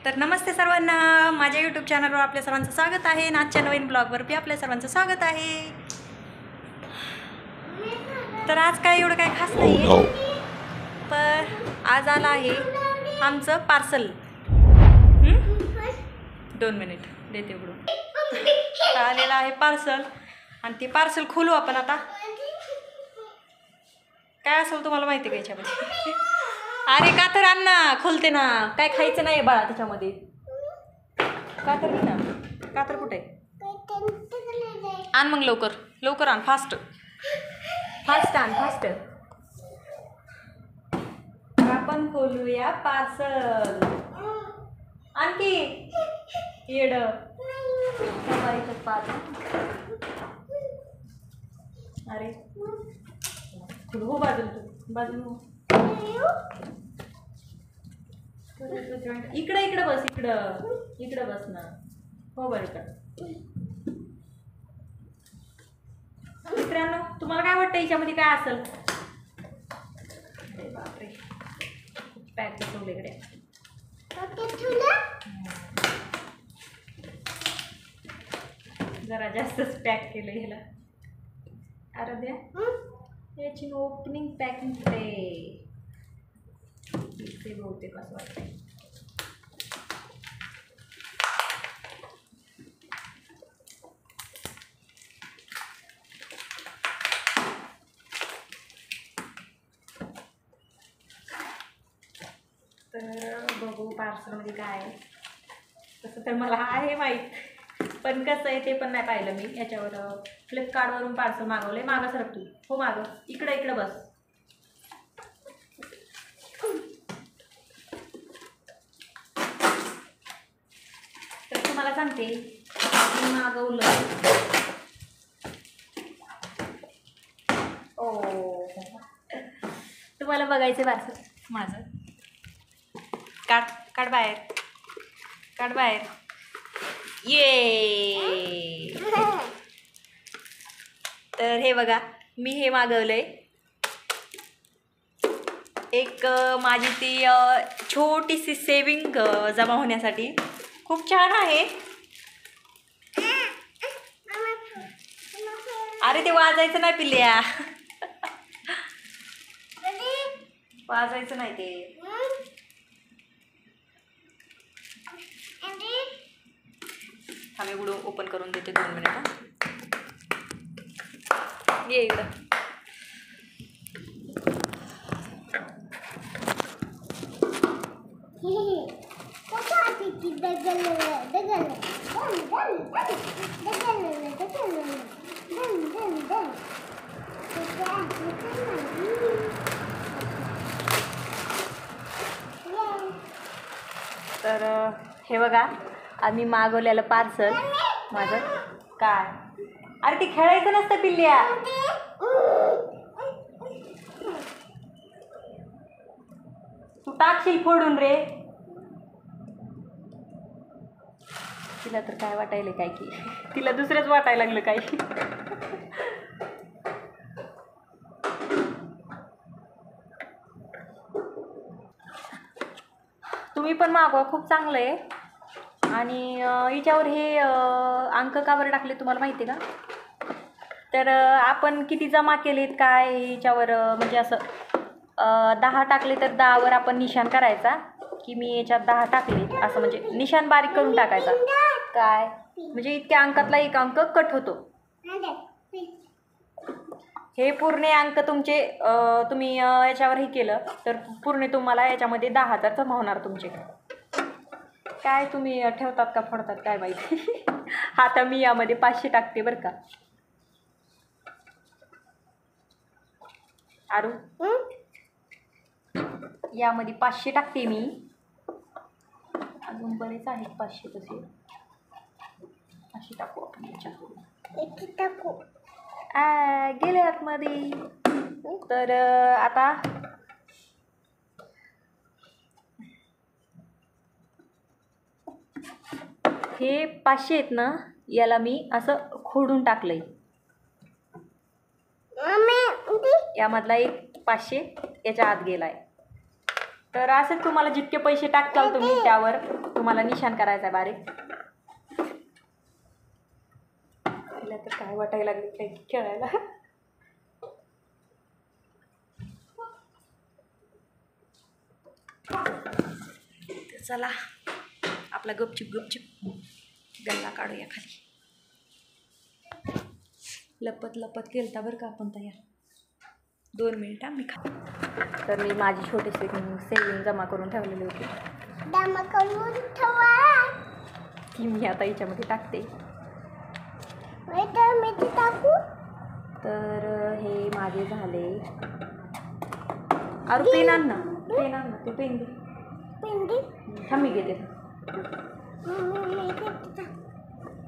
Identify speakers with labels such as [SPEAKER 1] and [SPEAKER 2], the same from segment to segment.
[SPEAKER 1] तर नमस्ते सर्वांना, माझ्या यूट्यूब चॅनलवर आपल्या सर्वांचं स्वागत आहे. आजच्या नवीन ब्लॉगवरती आपल्या सर्वांचं स्वागत आहे. तर आज काय एवढं काय खास नाही आहे, तर आज आलं आहे आमचं पार्सल. 2 मिनिट देते उघडून. आलेलं आहे पार्सल आणि ते पार्सल खोलू आपण आता. काय असेल तुम्हाला माहिती का याच्यामध्ये? अरे का तर आण ना, खोलते ना. काय खायचं नाही बाळा त्याच्यामध्ये. का तर घे ना. का तर कुठे आण मग, लवकर लवकर आण. फास्ट फास्ट आण, फास्ट. आपण खोलूया पार्सल. आणखी येड अरे हो, बाजू तू बाजू. इकडं बस, इकडं बस ना. हो बरं का मित्रांनो, तुम्हाला काय वाटतं याच्यामध्ये काय असेल? अरे बापरे, पॅक ठेवले इकडे. जरा जास्तच पॅक केलं ह्याला. अरे द्या याची ओपनिंग पॅकिंग ते बहुतेक असं वाटतं. तर बघू पार्सलमध्ये काय आहे. तसं तर मला आहे माहीत, पण कसं आहे ते पण नाही पाहिलं मी. याच्यावर फ्लिपकार्टवरून पार्सल मागवले. मागं सरक तू. हो मागं, इकडं बस. तर तुम्हाला सांगते मी मागवलं. ओ, तुम्हाला बघायचं पार्सल माझं. काढ बाहेर. ये. तर हे बघा, मी हे मागवलंय. एक माझी ती छोटीशी सेविंग जमा होण्यासाठी. खूप छान आहे. अरे ते वाजायचं नाही पिल्या. वाजायचं नाही ते. आम्ही उघडून ओपन करून देते. 2 मिनिट. ये इकडं. तर हे बघा, आम्ही मागवलेलं पार्सल माझं. काय? अरे ते खेळायचं नसतं पिल्ल्या. तू टाकशील फोडून रे. तिला तर काय वाटायला काय की, तिला दुसरंच वाटायला लागलं काय. तुम्ही पण मागवा, खूप चांगलं आहे. आणि याच्यावर हे अंक का बरं टाकले तुम्हाला माहिती आहे का? तर आपण किती जमा केलेत काय याच्यावर, म्हणजे असं 10 टाकले तर 10वर आपण निशाण करायचा की मी याच्यात 10 टाकले, असं म्हणजे निशाण बारीक करून टाकायचा. काय म्हणजे इतक्या अंकातला एक अंक कट होतो. हे पूर्ण अंक तुमचे तुम्ही याच्यावर हे केलं तर पूर्ण तुम्हाला याच्यामध्ये 10,000 जमा होणार तुमचे. काय तुम्ही ठेवतात का फोडतात काय माहिती. आता मी यामध्ये 500 टाकते बरं का. आरू, यामध्ये 500 टाकते मी. अजून बरेच आहेत 500 तसे. अशी टाकू आपण याच्यात. गेले आतमध्ये. तर आता हे 500 आहेत ना, याला मी असं खोडून टाकलंय. यामधला एक 500 याच्या आत गेलाय. तर असंच तुम्हाला जितके पैसे टाकताल तुम्ही त्यावर तुम्हाला निशाण करायचा आहे बारीक. तिला तर काय वाटायला लागले काही खेळायला. चला आपला गपचिप गल्ला काढूया खाली. लपत लपत केलता बरं का आपण तयार. 2 मिनिटं मी खा. तर मी माझी छोटी सेविंग जमा करून ठेवलेली होती,
[SPEAKER 2] जमा करून ठेवा
[SPEAKER 1] ती मी आता याच्यामध्ये टाकते.
[SPEAKER 2] मी टाकू.
[SPEAKER 1] तर हे माझे झाले. अरे पेन आण ना, तू पेन दे.
[SPEAKER 2] पिंडी
[SPEAKER 1] थांब मी घेते.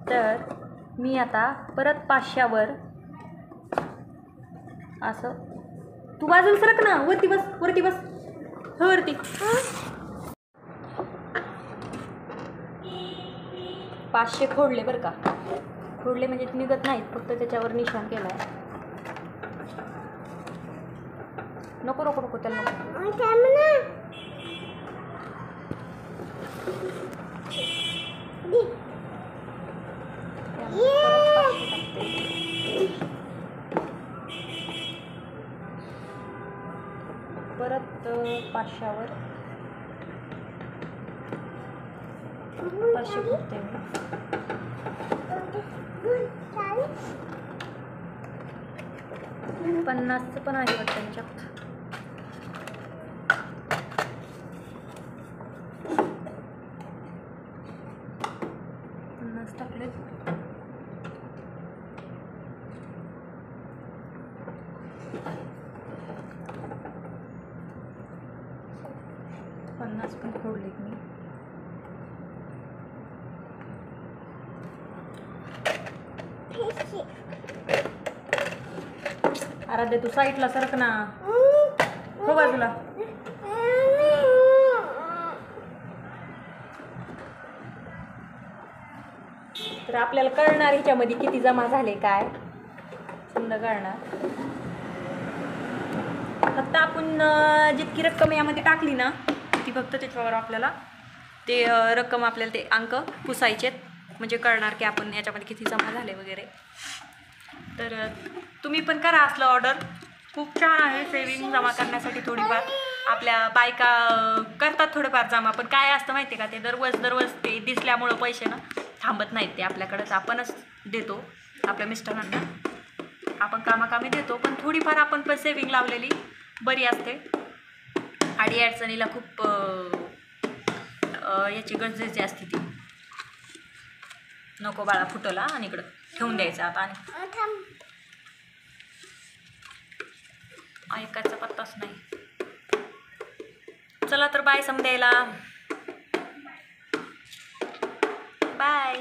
[SPEAKER 1] तर मी आता परत 500वर असं. तू बाजूला सरक ना, वरती बस हो वरती. 500 खोडले बरं का. खोडले म्हणजे निघत नाहीत, फक्त त्याच्यावर निशाण केला आहे. नको त्याला नको. परत 500वर 500 खोडते मी. 50चं पण आहे वाटतं त्यांच्यात. टाकले. पन्नास पण खोडलेत मी. आराध्या तू साईडला सरक ना, हो बाजूला. तर आपल्याला कळणार ह्याच्यामध्ये किती जमा झाले काय समजा कळणार. फक्त आपण जितकी रक्कम यामध्ये टाकली ना ती फक्त त्याच्यावर आपल्याला ते रक्कम आपल्याला ते अंक पुसायचेत, म्हणजे कळणार की आपण याच्यामध्ये किती जमा झाले वगैरे. तर तुम्ही पण करा असलं ऑर्डर. खूप छान आहे सेविंग जमा करण्यासाठी. थोडीफार आपल्या बायका करतात थोडंफार जमा, पण काय असतं माहिती आहे का, ते दररोज ते दिसल्यामुळं पैसे ना थांबत नाहीत. ते आपल्याकडंच आपणच देतो आपल्या मिस्टरांना, आपण कामाकामी देतो, पण थोडीफार आपण पण सेविंग लावलेली बरी असते. आणि अडचणीला खूप याची गरजेची असते ती. नको बाळा फुटला आणि इकडं ठेवून द्यायचं आता. आणि ऐकायचा पत्ताच नाही. चला तर बाय समजायला. बाय.